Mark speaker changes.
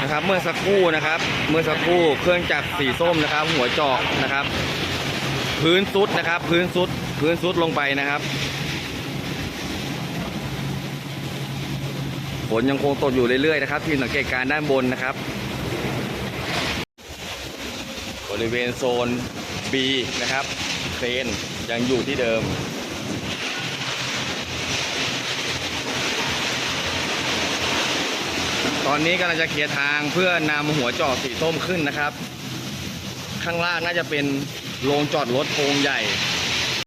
Speaker 1: นะครับเมื่อสักครู่นะครับเมื่อสักครู่เครื่องจักรสีส้มนะครับหัวเจาะนะครับพื้นซุดนะครับพื้นซุดลงไปนะครับฝนยังคงตกอยู่เรื่อยๆนะครับที่สังเกตการณ์ด้านบนนะครับบริเวณโซน B นะครับเครนยังอยู่ที่เดิมตอนนี้กำลังจะเคลียร์ทางเพื่อนำหัวเจาะสีส้มขึ้นนะครับข้างล่างน่าจะเป็นโรงจอดรถโพงใหญ่